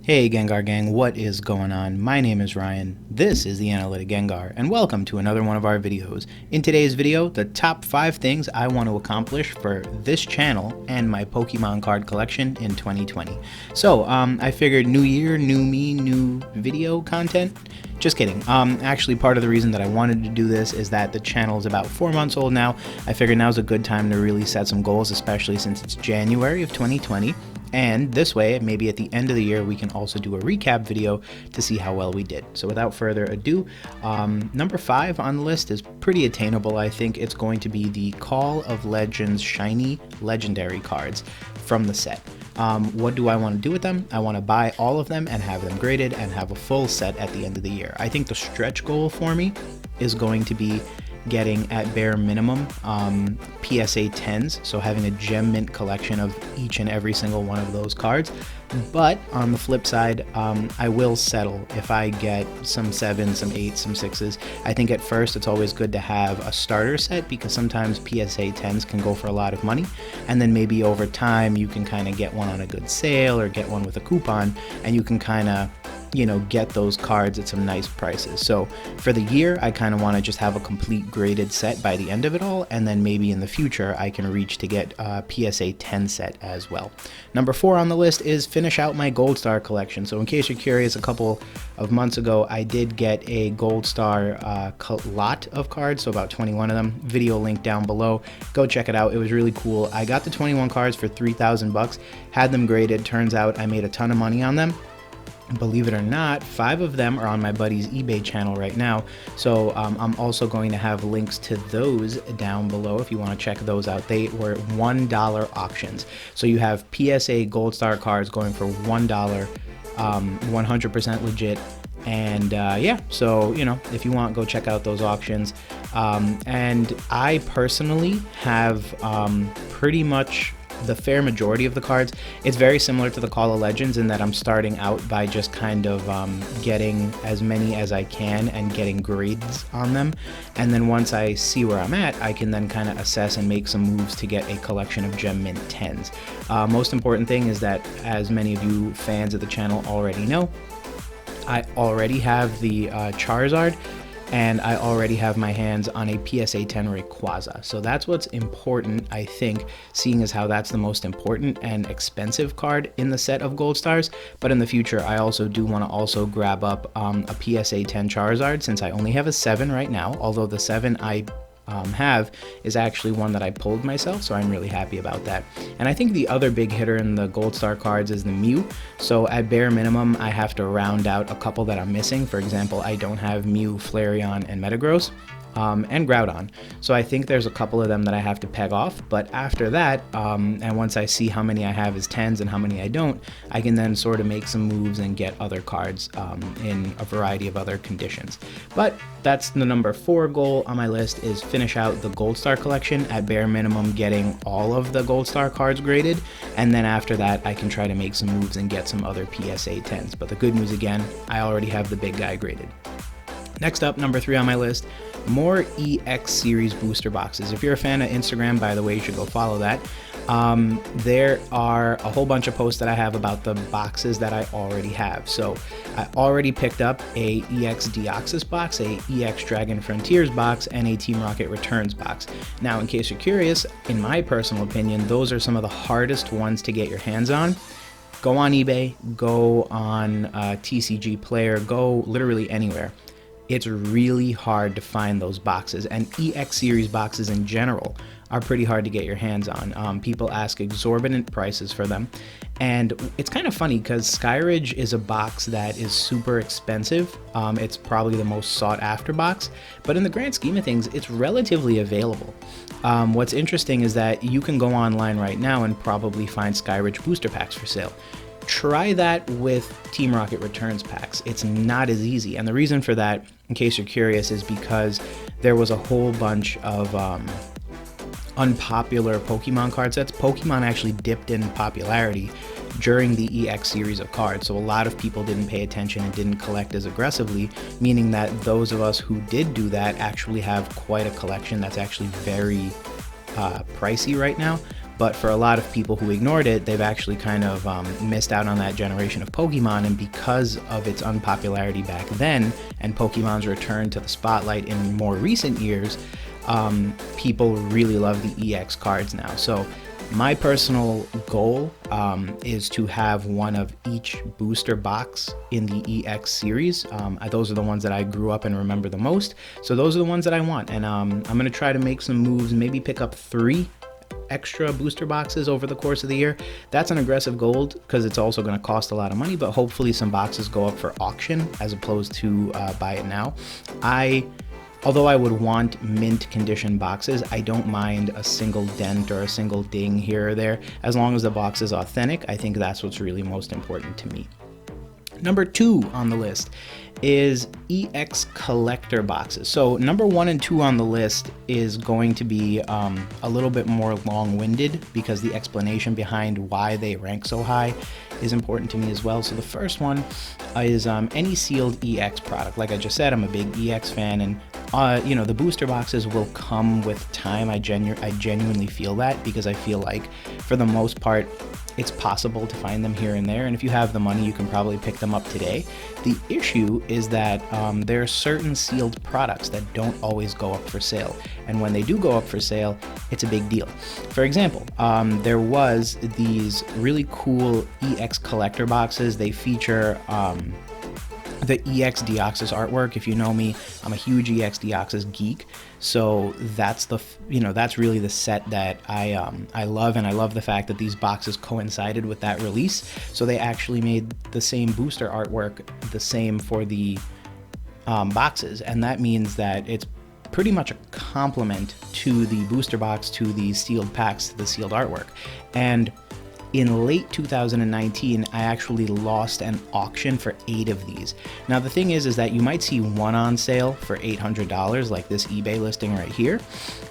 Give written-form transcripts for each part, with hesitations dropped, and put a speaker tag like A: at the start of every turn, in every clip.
A: Hey Gengar Gang, what is going on? My name is Ryan, this is the Analytic Gengar, and welcome to another one of our videos. In today's video, the top 5 things I want to accomplish for this channel and my Pokemon card collection in 2020. So, I figured new year, new me, new video content. Just kidding. Actually, part of the reason that I wanted to do this is that the channel is about 4 months old now. I figured now's a good time to really set some goals, especially since it's January of 2020. And this way, maybe at the end of the year, we can also do a recap video to see how well we did. So without further ado, number 5 on the list is pretty attainable. I think it's going to be the Call of Legends Shiny Legendary cards from the set. What do I want to do with them? I want to buy all of them and have them graded and have a full set at the end of the year. I think the stretch goal for me is going to be getting at bare minimum PSA 10s, so having a gem mint collection of each and every single one of those cards. But on the flip side, I will settle if I get some 7s, some 8s, some 6s. I think at first it's always good to have a starter set because sometimes PSA 10s can go for a lot of money, and then maybe over time you can kind of get one on a good sale or get one with a coupon, and you can kind of get those cards at some nice prices. So for the year, I kind of want to just have a complete graded set by the end of it all, and then maybe in the future I can reach to get a PSA 10 set as well. Number 4 on the list is finish out my Gold Star collection. So in case you're curious, a couple of months ago I did get a Gold Star lot of cards, so about 21 of them. Video link down below. Go check it out. It was really cool. I got the 21 cards for 3,000 bucks, had them graded. Turns out I made a ton of money on them. Believe it or not, 5 of them are on my buddy's eBay channel right now, so I'm also going to have links to those down below if you want to check those out. They were $1 auctions, so you have PSA Gold Star cards going for $1, 100% legit. And yeah, so if you want, go check out those auctions. And I personally have pretty much the fair majority of the cards. It's very similar to the Call of Legends in that I'm starting out by just kind of getting as many as I can and getting grades on them, and then once I see where I'm at, I can then kind of assess and make some moves to get a collection of Gem Mint 10s. Most important thing is that, as many of you fans of the channel already know, I already have the Charizard, and I already have my hands on a PSA 10 Rayquaza. So that's what's important, I think, seeing as how that's the most important and expensive card in the set of Gold Stars. But in the future, I also do want to also grab up a PSA 10 Charizard, since I only have a 7 right now, although the 7 I have is actually one that I pulled myself, so I'm really happy about that. And I think the other big hitter in the Gold Star cards is the Mew, so at bare minimum I have to round out a couple that I'm missing. For example, I don't have Mew, Flareon, and Metagross, and Groudon, so I think there's a couple of them that I have to peg off. But after that, and once I see how many I have as 10s and how many I don't, I can then sort of make some moves and get other cards in a variety of other conditions. But that's the number 4 goal on my list, is finish out the Gold Star collection, at bare minimum getting all of the Gold Star cards graded, and then after that I can try to make some moves and get some other PSA 10s. But the good news again, I already have the big guy graded. Next up, number 3 on my list, more EX series booster boxes. If you're a fan of Instagram, by the way, you should go follow that. There are a whole bunch of posts that I have about the boxes that I already have. So I already picked up a EX Deoxys box, a EX Dragon Frontiers box, and a Team Rocket Returns box. Now, in case you're curious, in my personal opinion, those are some of the hardest ones to get your hands on. Go on eBay, go on TCG Player, go literally anywhere. It's really hard to find those boxes, and EX series boxes in general are pretty hard to get your hands on. People ask exorbitant prices for them, and it's kind of funny because Skyridge is a box that is super expensive. It's probably the most sought after box, but in the grand scheme of things, it's relatively available. What's interesting is that you can go online right now and probably find Skyridge booster packs for sale. Try that with Team Rocket Returns packs. It's not as easy, and the reason for that, in case you're curious, is because there was a whole bunch of unpopular Pokemon card sets. Pokemon actually dipped in popularity during the EX series of cards, so a lot of people didn't pay attention and didn't collect as aggressively, meaning that those of us who did do that actually have quite a collection that's actually very pricey right now. but for a lot of people who ignored it, they've actually kind of missed out on that generation of Pokemon. And because of its unpopularity back then and Pokemon's return to the spotlight in more recent years, people really love the EX cards now. So my personal goal is to have one of each booster box in the EX series. Those are the ones that I grew up and remember the most. So those are the ones that I want. And I'm going to try to make some moves, maybe pick up 3 extra booster boxes over the course of the year. That's an aggressive goal because it's also going to cost a lot of money, but hopefully some boxes go up for auction as opposed to buy it now. Although I would want mint condition boxes, I don't mind a single dent or a single ding here or there. As long as the box is authentic, I think that's what's really most important to me. Number 2 on the list is EX collector boxes. So number 1 and 2 on the list is going to be a little bit more long-winded because the explanation behind why they rank so high is important to me as well. So the first one is any sealed EX product. Like I just said, I'm a big EX fan, and you know, the booster boxes will come with time. I genuinely feel that, because I feel like for the most part it's possible to find them here and there, and if you have the money you can probably pick them up today. The issue is that there are certain sealed products that don't always go up for sale, and when they do go up for sale, it's a big deal. For example, there was these really cool EX collector boxes. They feature the EX Deoxys artwork. If you know me, I'm a huge EX Deoxys geek, so that's that's really the set that I love, and I love the fact that these boxes coincided with that release. So they actually made the same booster artwork the same for the boxes, and that means that it's pretty much a complement to the booster box, to the sealed packs, to the sealed artwork. And in late 2019, I actually lost an auction for 8 of these. Now the thing is that you might see one on sale for $800, like this eBay listing right here.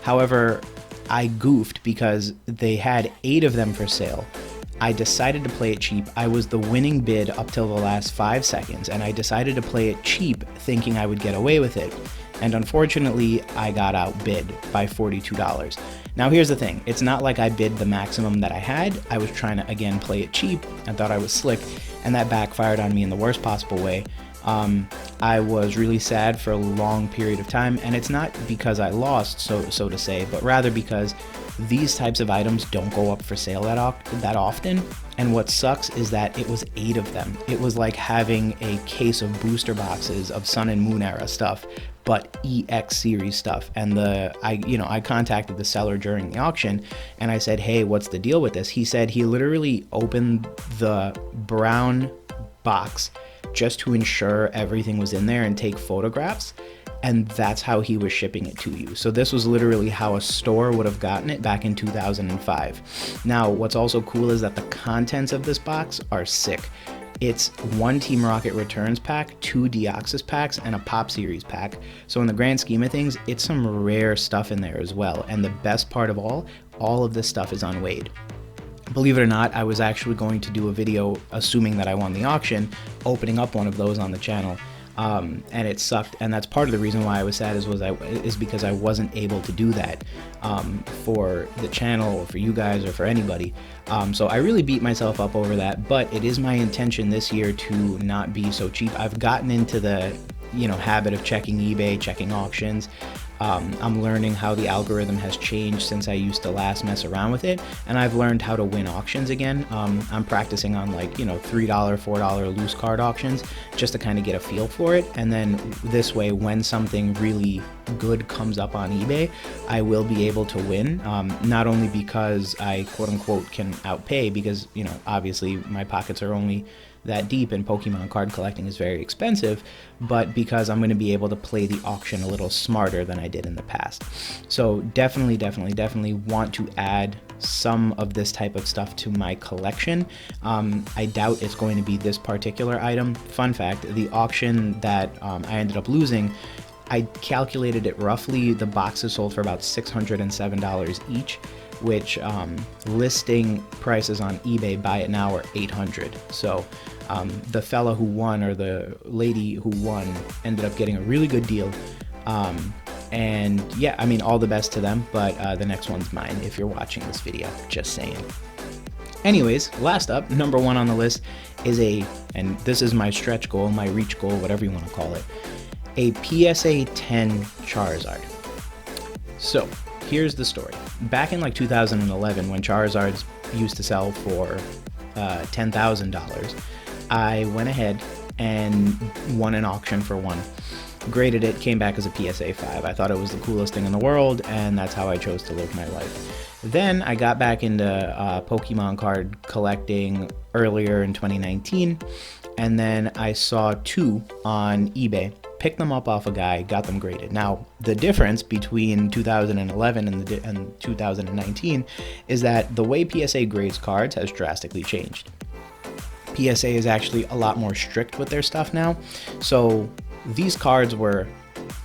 A: However, I goofed because they had 8 of them for sale. I decided to play it cheap. I was the winning bid up till the last 5 seconds, and I decided to play it cheap thinking I would get away with it. And unfortunately, I got outbid by $42. Now here's the thing, it's not like I bid the maximum that I had. I was trying to, again, play it cheap and thought I was slick, and that backfired on me in the worst possible way. I was really sad for a long period of time, and it's not because I lost, so to say, but rather because these types of items don't go up for sale that often. And what sucks is that it was 8 of them. It was like having a case of booster boxes of Sun and Moon era stuff, but EX series stuff. And I contacted the seller during the auction and I said, hey, what's the deal with this? He said he literally opened the brown box just to ensure everything was in there and take photographs, and that's how he was shipping it to you. So this was literally how a store would have gotten it back in 2005. Now, what's also cool is that the contents of this box are sick. It's 1 Team Rocket Returns pack, 2 Deoxys packs, and a Pop Series pack. So in the grand scheme of things, it's some rare stuff in there as well. And the best part of all of this stuff is unweighed. Believe it or not, I was actually going to do a video, assuming that I won the auction, opening up one of those on the channel. And it sucked, and that's part of the reason why I was sad is because I wasn't able to do that for the channel or for you guys or for anybody. So I really beat myself up over that, but it is my intention this year to not be so cheap. I've gotten into the habit of checking eBay, checking auctions. I'm learning how the algorithm has changed since I used to last mess around with it, and I've learned how to win auctions again. I'm practicing on $3, $4 loose card auctions just to kind of get a feel for it, and then this way, when something really good comes up on eBay, I will be able to win, not only because I quote-unquote can outpay, because obviously my pockets are only that deep and Pokemon card collecting is very expensive, but because I'm going to be able to play the auction a little smarter than I did in the past. So definitely want to add some of this type of stuff to my collection. I doubt it's going to be this particular item. Fun fact, the auction that I ended up losing, I calculated it roughly, the boxes sold for about $607 each, which listing prices on eBay buy it now are $800. So the fella who won, or the lady who won, ended up getting a really good deal. And yeah, I mean, all the best to them, but the next one's mine if you're watching this video, just saying. Anyways, last up, number 1 on the list is and this is my stretch goal, my reach goal, whatever you want to call it, a PSA 10 Charizard. So here's the story. Back in like 2011, when Charizards used to sell for $10,000, I went ahead and won an auction for one. Graded it, came back as a PSA 5. I thought it was the coolest thing in the world, and that's how I chose to live my life. Then I got back into Pokemon card collecting earlier in 2019, and then I saw 2 on eBay, picked them up off a guy, got them graded. Now, the difference between 2011 and 2019 is that the way PSA grades cards has drastically changed. PSA is actually a lot more strict with their stuff now, so these cards were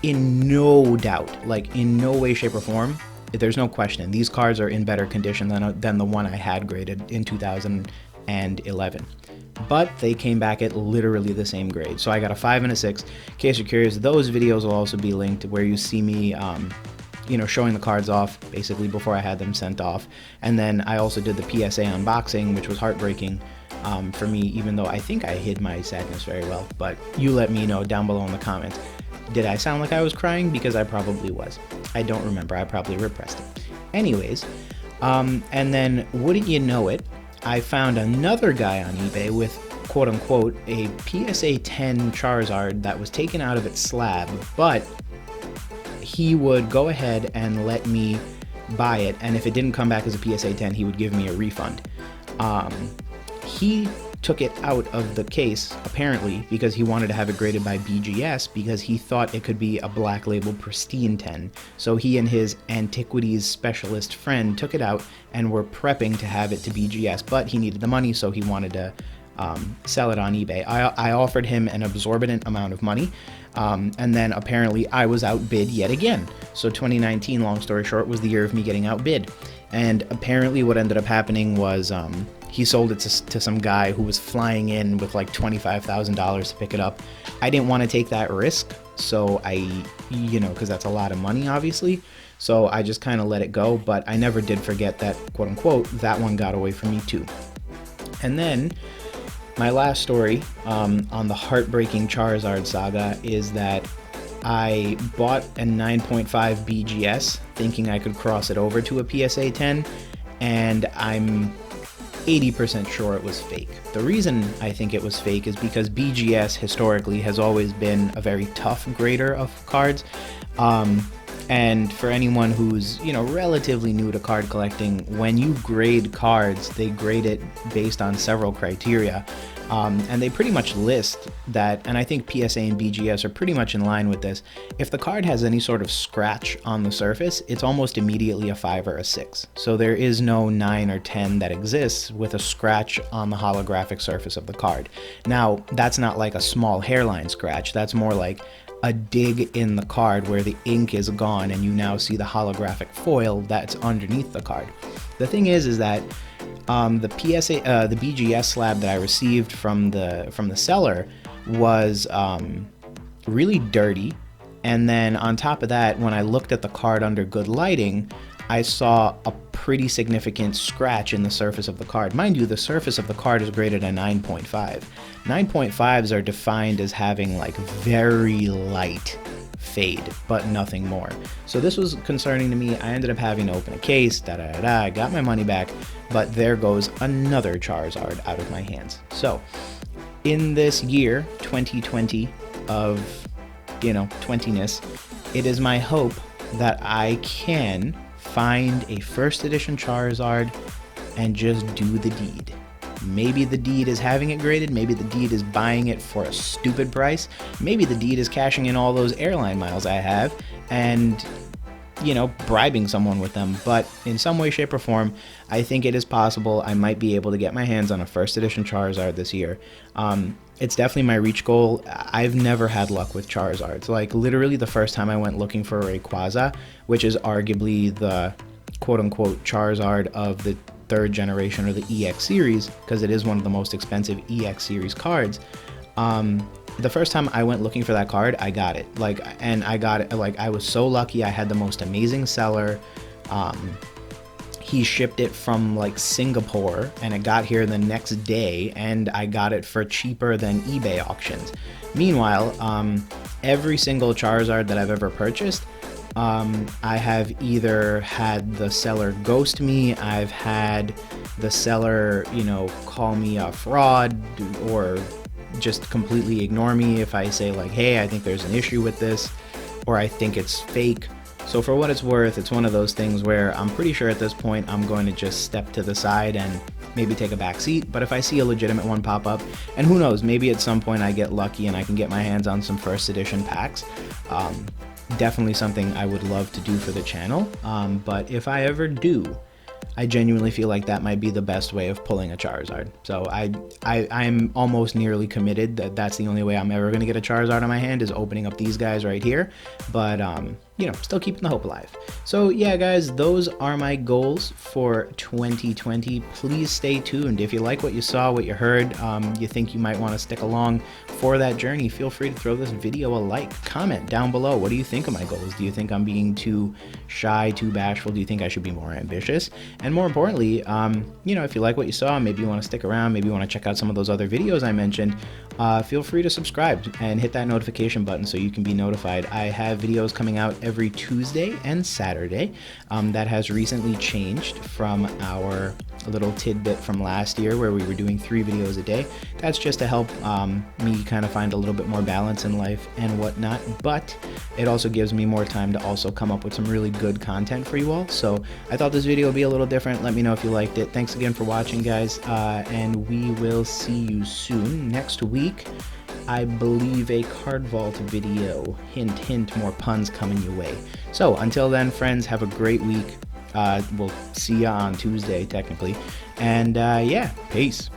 A: in no doubt, like in no way, shape, or form, there's no question, these cards are in better condition than the one I had graded in 2011. But they came back at literally the same grade. So I got a 5 and a 6. In case you're curious, those videos will also be linked where you see me showing the cards off basically before I had them sent off. And then I also did the PSA unboxing, which was heartbreaking for me, even though I think I hid my sadness very well. But you let me know down below in the comments. Did I sound like I was crying? Because I probably was. I don't remember. I probably repressed it. Anyways, and then wouldn't you know it, I found another guy on eBay with quote-unquote a PSA 10 Charizard that was taken out of its slab, but he would go ahead and let me buy it, and if it didn't come back as a PSA 10, he would give me a refund. He took it out of the case, apparently, because he wanted to have it graded by BGS because he thought it could be a black label pristine 10. So he and his antiquities specialist friend took it out and were prepping to have it to BGS, but he needed the money, so he wanted to sell it on eBay. I offered him an exorbitant amount of money, and then apparently I was outbid yet again. So 2019, long story short, was the year of me getting outbid. And apparently what ended up happening was he sold it to some guy who was flying in with like $25,000 to pick it up. I didn't want to take that risk, so because that's a lot of money, obviously. So I just kind of let it go, but I never did forget that, quote unquote, that one got away from me too. And then my last story on the heartbreaking Charizard saga is that I bought a 9.5 BGS thinking I could cross it over to a PSA 10, and I'm 80% sure it was fake. The reason I think it was fake is because BGS historically has always been a very tough grader of cards. And for anyone who's, relatively new to card collecting, when you grade cards, they grade it based on several criteria. And they pretty much list that, and I think PSA and BGS are pretty much in line with this. If the card has any sort of scratch on the surface, it's almost immediately a 5 or a 6. So there is no 9 or 10 that exists with a scratch on the holographic surface of the card. Now, that's not like a small hairline scratch. That's more like a dig in the card where the ink is gone and you now see the holographic foil that's underneath the card. The thing is that the BGS slab that I received from the seller was really dirty, and then on top of that, when I looked at the card under good lighting, I saw a pretty significant scratch in the surface of the card. Mind you, the surface of the card is graded a 9.5. 9.5s are defined as having like very light fade, but nothing more. So this was concerning to me. I ended up having to open a case, I got my money back, but there goes another Charizard out of my hands. So in this year, 2020 of, 20ness, it is my hope that I can find a first edition Charizard and just do the deed. Maybe the deed is having it graded, maybe the deed is buying it for a stupid price, maybe the deed is cashing in all those airline miles I have and, bribing someone with them. But in some way, shape, or form, I think it is possible I might be able to get my hands on a first edition Charizard this year. It's definitely my reach goal. I've never had luck with Charizards. Like, literally the first time I went looking for a Rayquaza, which is arguably the quote-unquote Charizard of the third generation or the EX series, because it is one of the most expensive EX series cards, the first time I went looking for that card, I got it. Like, and I got it, like, I was so lucky. I had the most amazing seller. He shipped it from like Singapore, and it got here the next day, and I got it for cheaper than eBay auctions. Meanwhile, every single Charizard that I've ever purchased, I have either had the seller ghost me, I've had the seller, you know, call me a fraud, or just completely ignore me if I say like, hey, I think there's an issue with this, or I think it's fake. So for what it's worth, it's one of those things where I'm pretty sure at this point I'm going to just step to the side and maybe take a back seat. But if I see a legitimate one pop up, and who knows, maybe at some point I get lucky and I can get my hands on some first edition packs, definitely something I would love to do for the channel. But if I ever do, I genuinely feel like that might be the best way of pulling a Charizard. So I'm almost nearly committed that that's the only way I'm ever going to get a Charizard on my hand, is opening up these guys right here. But, you know, still keeping the hope alive. So yeah, guys, those are my goals for 2020. Please stay tuned. If you like what you saw, what you heard, you think you might want to stick along for that journey, feel free to throw this video a like. Comment down below. What do you think of my goals? Do you think I'm being too shy, too bashful? Do you think I should be more ambitious? And more importantly, you know, if you like what you saw, maybe you want to stick around, maybe you want to check out some of those other videos I mentioned, feel free to subscribe and hit that notification button so you can be notified. I have videos coming out every Tuesday and Saturday. That has recently changed from our little tidbit from last year where we were doing 3 videos a day. That's just to help me kind of find a little bit more balance in life and whatnot, but it also gives me more time to also come up with some really good content for you all. So I thought this video would be a little different. Let me know if you liked it. Thanks again for watching, guys, and we will see you soon. Next week, I believe a card vault video. Hint, hint, more puns coming your way. So until then, friends, have a great week. We'll see ya on Tuesday, technically. And yeah, peace.